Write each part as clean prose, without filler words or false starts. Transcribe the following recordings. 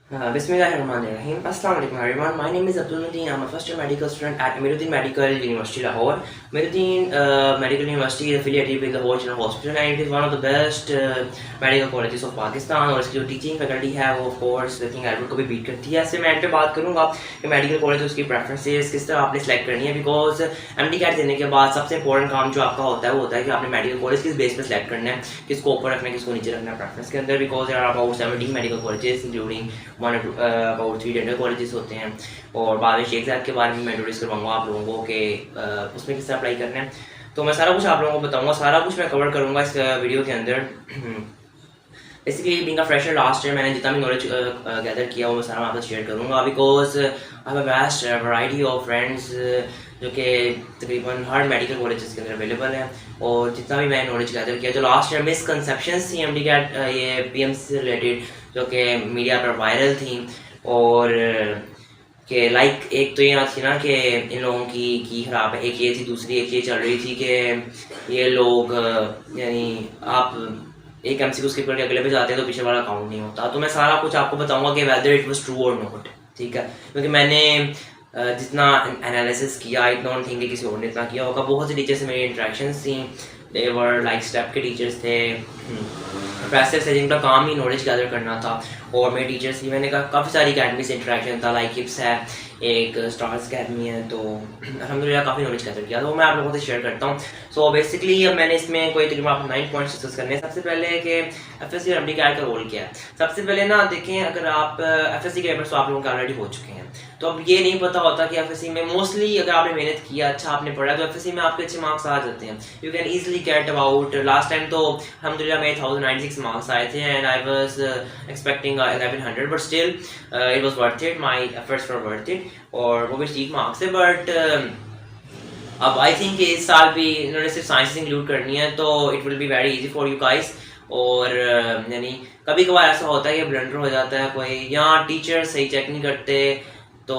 Bismillahirrahmanirrahim. Assalamu alaikum everyone. My name is Abdul Nadeem. I'm a first year medical student at Amiruddin Medical University Lahore. Amiruddin Medical University is affiliated with Lahore General Hospital and it is one of the best medical colleges of Pakistan और इसकी जो teaching faculty है वो of course I think Edward को भी beat करती है। ऐसे मैं एंड पे बात करूँगा कि मेडिकल कॉलेज उसकी प्रेफरेंसेस किस तरह आपने सेलेक्ट करनी है बिकॉज एमडी कैट देने के बाद सबसे इंपॉर्टेंट काम जो आपका होता है वो होता है कि आपने मेडिकल कॉलेज किस बेस पे सेलेक्ट करना है, किसको ऊपर रखना है किसको नीचे रखना है प्रेफरेंस के अंदर because there are about 17 medical colleges including about 3 dental colleges होते हैं और बाद में शेख ज़ायद के बारे में मैं इंट्रोड्यूस करवाऊंगा आप लोगों को कि उसमें किस तरह अप्लाई करना है। तो मैं सारा कुछ आप लोगों को बताऊंगा, सारा कुछ मैं कवर करूंगा इस वीडियो के अंदर। Basically being a fresher last year मैंने जितना भी नॉलेज गैदर किया वो मैं सारा आपसे शेयर करूंगा because I have a vast variety of friends जो कि तकरीबन हर मेडिकल कॉलेजेस के अंदर अवेलेबल है और जितना भी मैंने नॉलेज गैदर किया जो लास्ट ईयर मिसकंसेप्शंस थी एमडी कैट ये पीएमसी से रिलेटेड जो कि मीडिया पर वायरल थी और कि लाइक एक तो ये थी ना कि इन लोगों की ख़राब है, एक ये थी, दूसरी एक ये चल रही थी कि ये लोग यानी आप एक एमसीक्यू स्किप करके अगले पे जाते हैं तो पीछे वाला काउंट नहीं होता। तो मैं सारा कुछ आपको बताऊंगा कि वेदर इट वाज ट्रू और नॉट, ठीक है, क्योंकि मैंने जितना एनालिसिस किया आई डोंट थिंक कि किसी और ने इतना किया होगा। बहुत से टीचर से मेरी इंटरेक्शंस थी, दे वर लाइक स्टेप के टीचर्स थे, प्रोफेसर से जिनका काम ही नॉलेज गैदर करना था और मेरे टीचर्स की मैंने काफ़ी सारी अकेडमी से इंटरेक्शन था, लाइक हिप्स है, एक स्टार्स अकेडमी है, तो अल्हम्दुलिल्लाह काफ़ी नॉलेज गैदर किया तो मैं आप लोगों से शेयर करता हूँ। सो बेसिकली अब मैंने इसमें कोई तकरीबन आप 9 पॉइंट्स डिस्कस करने हैं। सबसे पहले है कि एफएससी और एमडी कैट का रोल क्या है। सबसे पहले ना देखें, अगर आप एफएससी के पेपर्स तो आप लोगों के ऑलरेडी हो चुके हैं, तो अब ये नहीं पता होता कि एफएससी में मोस्टली अगर आपने मेहनत किया, अच्छा आपने पढ़ा तो एफएससी में आपके अच्छे मार्क्स आ जाते हैं। You can easily get about, last time तो अल्हम्दुलिल्लाह मेरे 1096 मार्क्स आए थे and I was expecting 1100 but still it was worth it, my efforts were worth it और वो भी ठीक मार्क्स है। बट अब आई थिंक इस साल भी इन्होंने सिर्फ साइंस इंक्लूड करनी है तो it will be very easy for you guys. और यानी कभी कभार ऐसा होता है कि ब्लंडर हो जाता है कोई, या टीचर सही चेक नहीं करते तो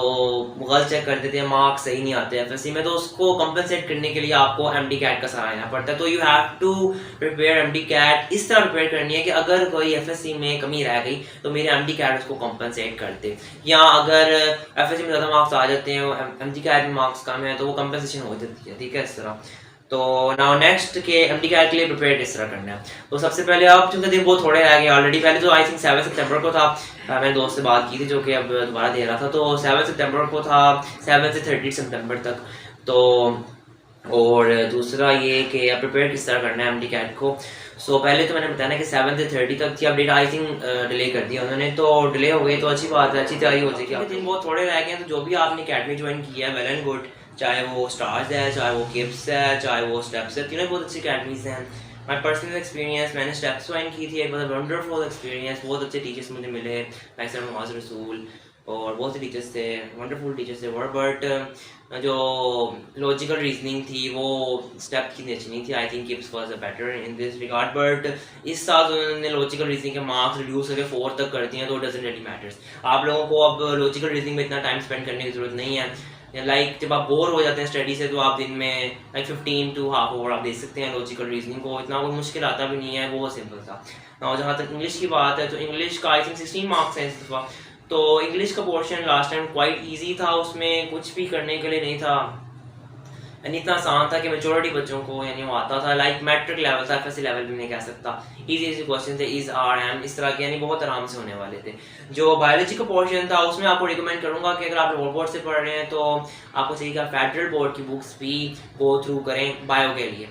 गलत चेक कर देते हैं, मार्क्स सही नहीं आते एफएससी में, तो उसको कंपनसेट करने के लिए आपको एमडी कैट का सहारा लेना पड़ता है। तो you have to prepare MD CAT इस तरह प्रिपेयर करनी है कि अगर कोई एफएससी में कमी रह गई तो मेरे एमडी कैट उसको कंपनसेट करते, या अगर एफएससी में ज़्यादा मार्क्स आ जाते हैं एमडी कैट में मार्क्स कम है तो वो कंपनसेशन हो जाती है, ठीक है, इस तरह। तो नाउ नेक्स्ट के एमडी कैट के लिए प्रिपेयर किस तरह करना है। तो सबसे पहले आप चूंकि दिन बहुत थोड़े रह गए ऑलरेडी, पहले तो आई थिंक 7 सितंबर को था, मैंने दोस्त से बात की थी जो कि अब दोबारा दे रहा था, तो 7 सितंबर को था, 7 से 30 सितंबर तक। तो और दूसरा ये कि आप प्रिपेयर किस तरह करना है एमडी कैट को। सो पहले तो मैंने बताया ना कि 7 से 30 तक थी, अपडेट आई थिंक डिले कर दिया उन्होंने, तो डिले हो गई तो अच्छी बात है, अच्छी तैयारी हो जाएगी। दिन बहुत थोड़े रह गए हैं तो जो भी आपने अकेडमी ज्वाइन किया है वेल एंड गुड, चाहे वो स्टार्स है, चाहे वो किप्स है, चाहे वो स्टेप्स है, तीनों बहुत अच्छी अकेडमीज हैं। माई पर्सनल एक्सपीरियंस, मैंने स्टेप्स ज्वाइन की थी, it was a wonderful experience, बहुत अच्छे टीचर्स मुझे मिले, लाइक सर नवाज रसूल और बहुत से टीचर्स थे, वंडरफुल टीचर्स थे वर, बट जो लॉजिकल रीजनिंग थी वो स्टेप की अच्छी नहीं थी। I think KIPS was better in this regard, but इस साल उन्होंने लॉजिकल रीजनिंग के मार्क्स रिड्यूस करके 4 तक कर दिए हैं, तो डजंट रियली मैटर्स। आप लोगों को अब लॉजिकल रीजनिंग में इतना टाइम स्पेंड करने की जरूरत नहीं है, लाइक जब आप बोर हो जाते हैं स्टडी से तो आप दिन में लाइक 15 to हाफ आवर आप दे सकते हैं लॉजिकल रीजनिंग को, इतना कोई मुश्किल आता भी नहीं है, वो सिंपल था। और जहाँ तक इंग्लिश की बात है तो इंग्लिश का आई थिंक 16 मार्क्स हैं इस दफ़ा, तो इंग्लिश का portion last time quite easy था, उसमें कुछ भी करने के लिए नहीं था, यानी इतना आसान था कि मेजोरिटी बच्चों को यानी वो आता था, लाइक मैट्रिक लेवल था, एफएससी लेवल भी नहीं कह सकता, इजी क्वेश्चन थे, इज आर एम इस तरह के, यानी बहुत आराम से होने वाले थे। जो बायोलॉजी का पोर्शन था उसमें आपको रिकमेंड करूंगा कि अगर आप लोअर बोर्ड से पढ़ रहे हैं तो आपको चाहिए कि फेडरल बोर्ड की बुक्स भी गो थ्रू करें बायो के लिए,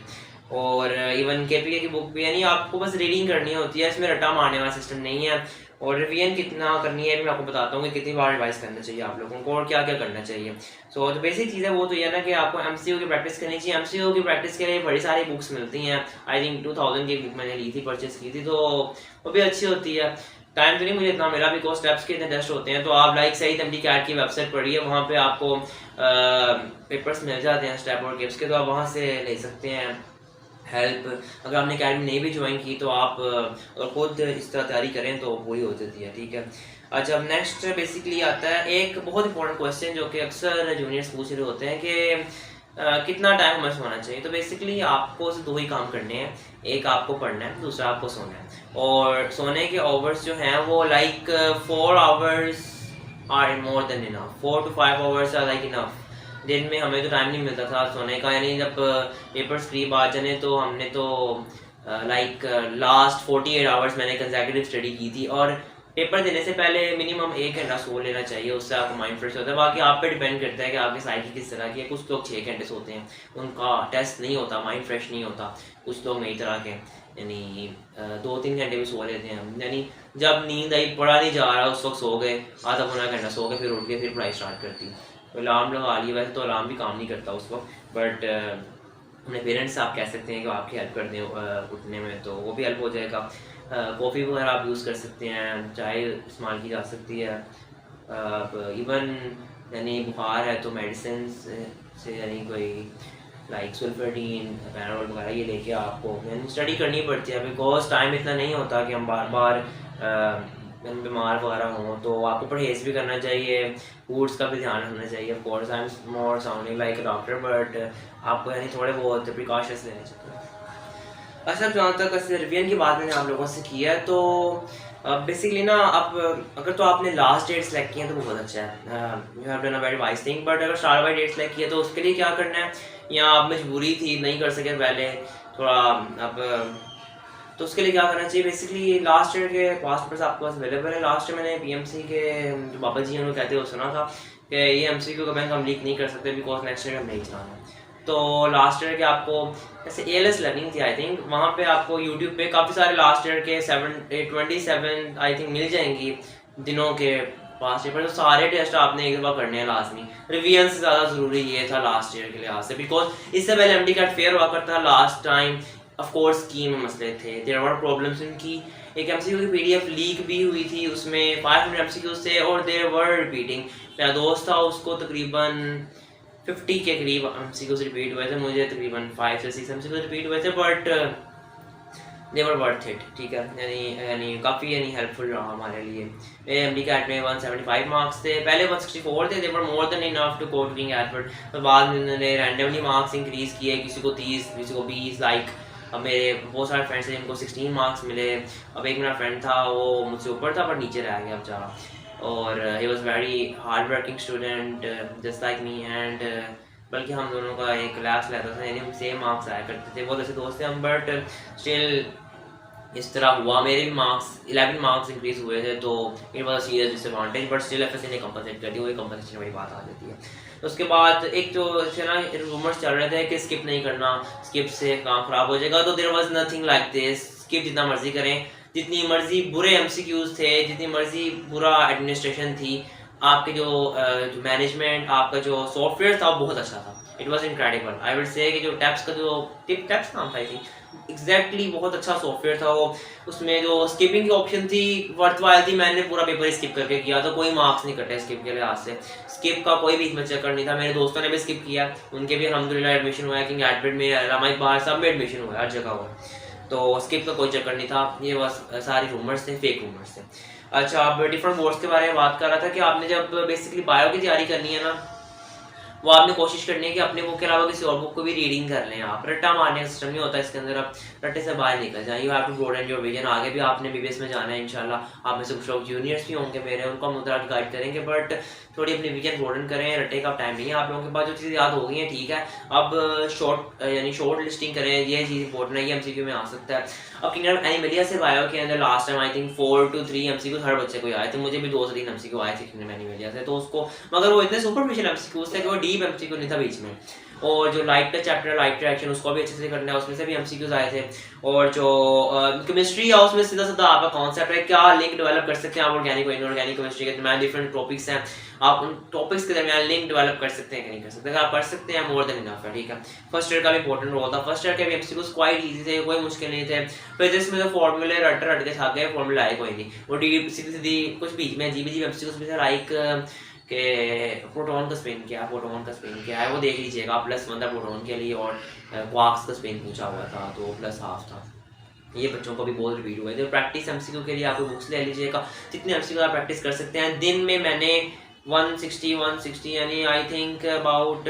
और इवन केपीके की बुक भी, यानी आपको बस रीडिंग करनी होती है, इसमें रट्टा मारने वाला सिस्टम नहीं है। और रिवीजन कितना करनी है मैं आपको बताता हूँ कि कितनी बार रिवाइज करना चाहिए आप लोगों को और क्या क्या करना चाहिए। सो जो बेसिक चीज़ है वो तो यह ना कि आपको एमसीक्यू की प्रैक्टिस करनी चाहिए। एमसीक्यू की प्रैक्टिस के लिए बड़ी सारी बुक्स मिलती हैं, आई थिंक 2000 की बुक मैंने ली थी, परचेज की थी, तो वो भी अच्छी होती है। टाइम तो नहीं मुझे इतना मिला बिकॉज स्टेप्स के इतने टेस्ट होते हैं, तो आप लाइक सही एमडी कैट की वेबसाइट पढ़िए, वहाँ पे आपको पेपर्स मिल जाते हैं स्टेप और गिप्स के, तो आप वहाँ से ले सकते हैं हेल्प। अगर आपने अकेडमी नहीं भी ज्वाइन की तो आप अगर खुद इस तरह तैयारी करें तो पूरी हो जाती है, ठीक है। अच्छा, अब नेक्स्ट बेसिकली आता है एक बहुत इंपॉर्टेंट क्वेश्चन जो कि अक्सर जूनियर्स पूछ रहे होते हैं कि कितना टाइम हमें सोना चाहिए। तो बेसिकली आपको सिर्फ 2 ही काम करने हैं, एक आपको पढ़ना है, दूसरा आपको सोना है। और सोने के आवर्स जो हैं वो like 4 hours are more than enough, 4 to 5 hours are like enough. दिन में हमें तो टाइम नहीं मिलता था सोने का, यानी जब पेपर्स करीब आ जाने तो हमने तो लाइक लास्ट 48 आवर्स मैंने कंसेक्यूटिव स्टडी की थी। और पेपर देने से पहले मिनिमम 1 घंटा सो लेना चाहिए, उससे आपका माइंड फ्रेश होता है। बाकी आप पे डिपेंड करता है कि आपकी साइकिल किस तरह की है। कुछ लोग 6 घंटे सोते हैं, उनका टेस्ट नहीं होता, माइंड फ्रेश नहीं होता। कुछ लोग मेरी तरह के यानी 2-3 घंटे भी सो लेते हैं, यानी जब नींद आई, पढ़ा नहीं जा रहा, उस वक्त सो गए, आधा पौना घंटा सो गए, फिर उठ के फिर पढ़ाई स्टार्ट करती। तो अलार्म लगा लिया, वैसे तो अलार्म भी काम नहीं करता उस वक्त, बट अपने पेरेंट्स से आप कह सकते हैं कि आपकी हेल्प कर दें उठने में, तो वो भी हेल्प हो जाएगा। कॉफ़ी वगैरह आप यूज़ कर सकते हैं, चाय इस्तेमाल की जा सकती है। आप इवन यानी बुखार है तो मेडिसिन से यानी कोई लाइक सल्फेटिन, पैराडोल वगैरह ये लेके आपको यानी स्टडी करनी पड़ती है, बिकॉज टाइम इतना नहीं होता कि हम बार बार बीमार वगैरह हों। तो आपको परहेज़ भी करना चाहिए, फूड्स का भी ध्यान रखना चाहिए। Of course I am more sounding like a doctor, but आपको यानी थोड़े बहुत प्रिकॉशंस लेने चाहिए। अच्छा, जहाँ तक रिवीजन की बात मैंने आप लोगों से की है, तो बेसिकली ना आप अगर तो आपने लास्ट डेट सेलेक्ट की है तो बहुत अच्छा है, you have done a very wise thing. But अगर स्टार्ट बाय डेट सेलेक्ट की है तो उसके लिए क्या करना है, या आप मजबूरी थी नहीं कर सके पहले थोड़ा अब, तो उसके लिए क्या करना चाहिए। बेसिकली लास्ट ईयर के पास्ट पेपर्स आपके पास अवेलेबल है। लास्ट ईयर मैंने पीएमसी के जो बाबा जी हैं उन्होंने कहते हुए सुना था कि ये एमसीक्यू का बैंक हम लीक नहीं कर सकते बिकॉज नेक्स्ट ईयर हम नहीं चलाना है। तो लास्ट ईयर के आपको जैसे एएलएस लर्निंग थी आई थिंक, वहाँ पे आपको यूट्यूब पे काफ़ी सारे लास्ट ईयर के 27 आई थिंक मिल जाएंगी दिनों के पास्ट ईयर पर। तो सारे टेस्ट आपने एक दफ़ा करने हैं लाजमी। रिवीजन से ज़्यादा ज़रूरी ये था लास्ट ईयर के लिहाज से, बिकॉज इससे पहले एमडी कैट फेयर हुआ करता था last time. Of course scheme में मसले थे, देयर वर प्रॉब्लम्स उनकी। एक एमसीक्यू की पीडीएफ लीक भी हुई थी, उसमें 500 एमसीक्यूज थे और देयर वर रिपीटिंग। मेरा दोस्त था, उसको तकरीबन 50 के करीब एमसीक्यूज रिपीट हुए थे, मुझे तकरीबन 5 से 6 एमसीक्यूज रिपीट हुए थे, but they were worth it. ठीक है, यानी काफ़ी यानी हेल्पफुल रहा हमारे लिए। एमडी कैट में 175 मार्क्स थे, पहले 164 थे, they were more than enough to quote doing effort. तो बाद में उन्होंने रैंडमली मार्क्स इंक्रीज़ किए, किसी को 30, किसी को 20। लाइक अब मेरे बहुत सारे फ्रेंड्स थे जिनको 16 मार्क्स मिले। अब एक मेरा फ्रेंड था, वो मुझसे ऊपर था पर नीचे रह गया अब जा। और he was very hard working student just like me, and बल्कि हम दोनों का एक क्लास रहता था, यानी सेम मार्क्स आया करते थे, बहुत अच्छे दोस्त थे हम। बट स्टिल इस तरह हुआ, मेरे भी मार्क्स 11 मार्क्स इंक्रीज हुए थे, तो it was serious disadvantage. But still FSc ने कंपनसेट कर दी, वही कंपनसेशन वाली बात आ जाती है। तो उसके बाद एक जो ना रूमर्स चल रहे थे कि स्किप नहीं करना, स्किप से काम खराब हो जाएगा, तो there was nothing like this. स्किप जितना मर्जी करें, जितनी मर्जी बुरे एमसीक्यूज थे, जितनी मर्जी बुरा एडमिनिस्ट्रेशन थी, आपके जो मैनेजमेंट, आपका जो सॉफ्टवेयर था वो बहुत अच्छा था। It was incredible. I would say कि जो टैप्स का जो टैप्स नाम था आई थिंक, एग्जैक्टली बहुत अच्छा सॉफ्टवेयर था वो। उसमें जो स्किपिंग की ऑप्शन थी वर्थवाइल थी, मैंने पूरा पेपर स्किप करके किया, तो कोई मार्क्स नहीं कटे स्किप के लिहाज से। स्किप का कोई भी इसमें चक्कर नहीं था। मेरे दोस्तों ने भी स्किप किया, उनके भी अलहमदुलिल्लाह एडमिशन हुआ है, क्योंकि एडमिट में अलामा इकबाल सब में एडमिशन हुआ है, हर जगह हुआ। तो स्किप का कोई चक्कर नहीं था, ये बस सारी रूमर्स थे, फेक रूमर्स थे। अच्छा, आप डिफरेंट बोर्ड्स के बारे में बात कर रहा था कि आपने जब बेसिकली बायो की तैयारी करनी है ना, वो आपने कोशिश करनी है कि अपने बुक के अलावा किसी और बुक को भी रीडिंग कर लें। आप रट्टा मारने का सिस्टम नहीं होता इसके अंदर, आप रट्टे से बाहर निकल जाए। You have to broaden your vision. आगे भी आपने बीबीएस में जाना है इंशाल्लाह। आप में से कुछ लोग जूनियर्स भी होंगे मेरे, उनको हम उधर गाइड करेंगे, बट थोड़ी अपनी विजन ब्रॉडन करें। रट्टे का टाइम नहीं है आप लोगों के पास, जो चीज़ याद हो गई है ठीक है, अब शॉर्ट लिस्टिंग करें, ये चीज़ इंपॉर्टेंट है, ये एमसीक्यू में आ सकता है। अब किंगडम एनिमलिया से बायो के अंदर last time I think 4 to 3 MCQ हर बच्चे को आए थे, मुझे भी 2 से 3 एमसीक्यू आए थे किंगडम एनिमलिया से। तो उसको, मगर वो इतने सुपरफिशियल एमसीक्यूज थे कि वो डीप एमसीक्यू नहीं था बीच में। और जो लाइट का चैप्टर, लाइट रिएक्शन, उसको भी अच्छे से करना है, उसमें से भी एमसीक्यूज आए थे। और जो केमिस्ट्री है उसमें सीधा सीधा आपका कॉन्सेप्ट है, क्या लिंक डेवलप कर सकते हैं आप ऑर्गेनिक और इनऑर्गेनिक केमिस्ट्री के दरमियान। डिफरेंट टॉपिक्स हैं, आप उन टॉपिक्स के दरमियान लिंक डेवलप कर सकते हैं कि नहीं कर सकते। अगर आप कर सकते हैं मोर देन इनफ है, ठीक है। फर्स्ट ईयर का भी इंपॉर्टेंट रोल था, फर्स्ट ईयर के भी एमसीक्यूज क्वाइट इजी थे, कोई मुश्किल नहीं थे। फिजिक्स में तो फॉर्मूले रट के छा गए, फॉर्मूला आए कोई नहीं, वो सीधी सीधी कुछ बीच में अजीब एमसीक्यूज भी थे, लाइक कि प्रोटॉन का स्पिन क्या है, प्रोटॉन का स्पिन क्या है, वो देख लीजिएगा। +1 था प्रोटॉन के लिए, और क्वार्क्स का स्पिन पूछा हुआ था तो +½ था। ये बच्चों को भी बहुत रिपीट हुआ है। तो प्रैक्टिस एमसीक्यू के लिए आप बुक्स ले लीजिएगा, जितने एमसीक्यू आप प्रैक्टिस कर सकते हैं। दिन में मैंने 160 यानी आई थिंक अबाउट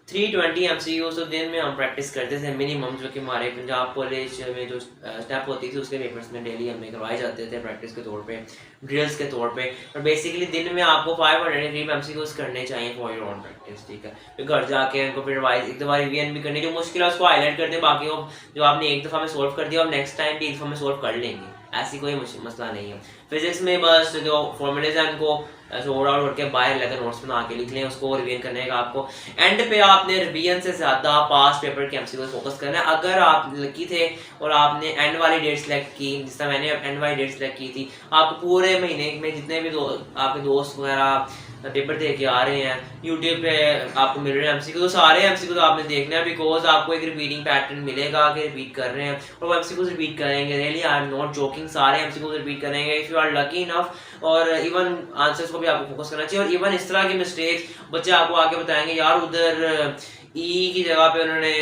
320 MCQs तो दिन में हम प्रैक्टिस करते थे मिनिमम, जो कि हमारे पंजाब कॉलेज में जो स्टेप होती थी उसके पेपर्स में डेली हमें करवाए जाते थे प्रैक्टिस के तौर पे, ड्रिल्स के तौर पे। और बेसिकली दिन में आपको 500 करीब MCQs करने चाहिए फॉर योर ओन प्रैक्टिस, ठीक है। फिर घर जाके उनको फिर वाइज एक दफ़ा रिवीजन भी करनी, जो मुश्किल है उसको हाईलाइट कर दे, बाकी वो जो आपने एक दफ़ा में सोल्व कर दिया आप नेक्स्ट टाइम भी एक दफ़ा में सोल्व कर लेंगे, ऐसी कोई मसला नहीं है। फिजिक्स में बस जो फॉर्मूलेज हैं उनको ऐसे ओवरऑल करके बाहर लेकर नोट्स बना के लिख लें, उसको रिवीजन करने का आपको एंड पे आपने रिवीजन से ज़्यादा पास्ट पेपर के एमसीक्यू फोकस करना है। अगर आप लकी थे और आपने एंड वाली डेट सेलेक्ट की, जिस तरह मैंने एंड वाली डेट सेलेक्ट की थी, आपको पूरे महीने में जितने भी आपके दोस्त वगैरह पेपर दे के आ रहे हैं, यूट्यूब पे आपको मिल रहे हैं एमसीक्यू, तो सारे एमसीक्यू तो आपने देखना है, बिकॉज आपको एक रिपीटिंग पैटर्न मिलेगा कि रिपीट कर रहे हैं, और वो एमसीक्यूज रिपीट करेंगे। Really I am not joking, सारे एमसीक्यूज रिपीट करेंगे if you are lucky enough. और इवन आंसर्स को भी आपको फोकस करना चाहिए। और इवन इस तरह की मिस्टेक्स बच्चे आपको आके बताएंगे, यार उधर ई की जगह पे उन्होंने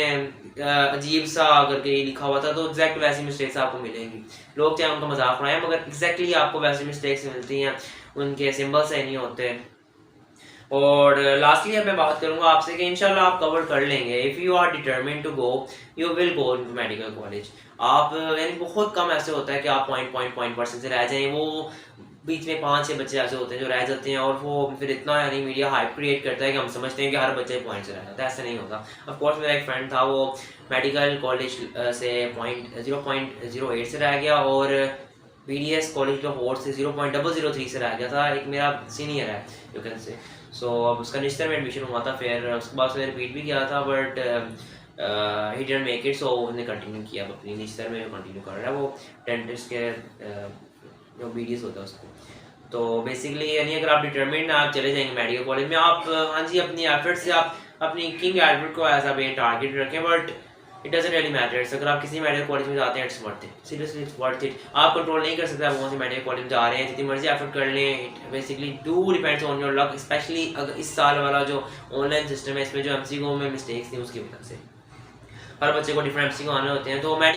अजीब सा करके ई लिखा हुआ था, तो एग्जैक्ट वैसी मिस्टेक्स आपको मिलेंगी। लोग चाहे उनका मजाक उड़ाएं, मगर एग्जैक्टली आपको वैसी मिस्टेक्स मिलती हैं, उनके सिंबल सही नहीं होते। और लास्टली अब मैं बात करूंगा आपसे कि इंशाल्लाह आप कवर कर लेंगे। If you are determined to go, you will go into medical college. आप यानी बहुत कम ऐसे होता है कि आप पॉइंट परसेंट से रह जाएं। वो बीच में 5-6 बच्चे ऐसे होते हैं जो रह जाते हैं, और वो फिर इतना यानी मीडिया हाइप क्रिएट करता है कि हम समझते हैं कि हर बच्चे पॉइंट से रह जाता है। ऐसा नहीं होता। ऑफ कोर्स मेरा एक फ्रेंड था, वो मेडिकल कॉलेज से 0.08 से रह गया, और BDS कॉलेज लाहौर से 0.003 से रह गया था। एक मेरा सीनियर है यू कैन से। सो अब उसका निश्तर में एडमिशन हुआ था, फिर उसके बाद उसने रिपीट भी किया था, but he didn't make it, so उसने कंटिन्यू किया अपनी निश्तर में कंटिन्यू कर रहा है। वो डेंटिस्ट के जो BDS होता है उसको। तो बेसिकली यानी अगर आप डिटरमिन्ड आप चले जाएंगे मेडिकल कॉलेज में, आप हाँ जी अपनी एफर्ट से आप अपनी किंग एल्बर्ट को एज अ मेन टारगेट रखें, but it doesn't really matters. अगर आप किसी मेडिकल कॉलेज में जाते हैं, it's worth it, seriously it's worth it. आप कंट्रोल नहीं कर सकते आप कौन से मेडिकल कॉलेज में जा रहे हैं, जितनी मर्जी एफर्ट कर लें, it basically do depends on your luck. Specially अगर इस साल वाला जो ऑनलाइन सिस्टम है, इसमें जो MCQ में मिस्टेक्स थी उसकी वजह से हर बच्चे को डिफरेंट MCQ आने होते हैं। तो मैं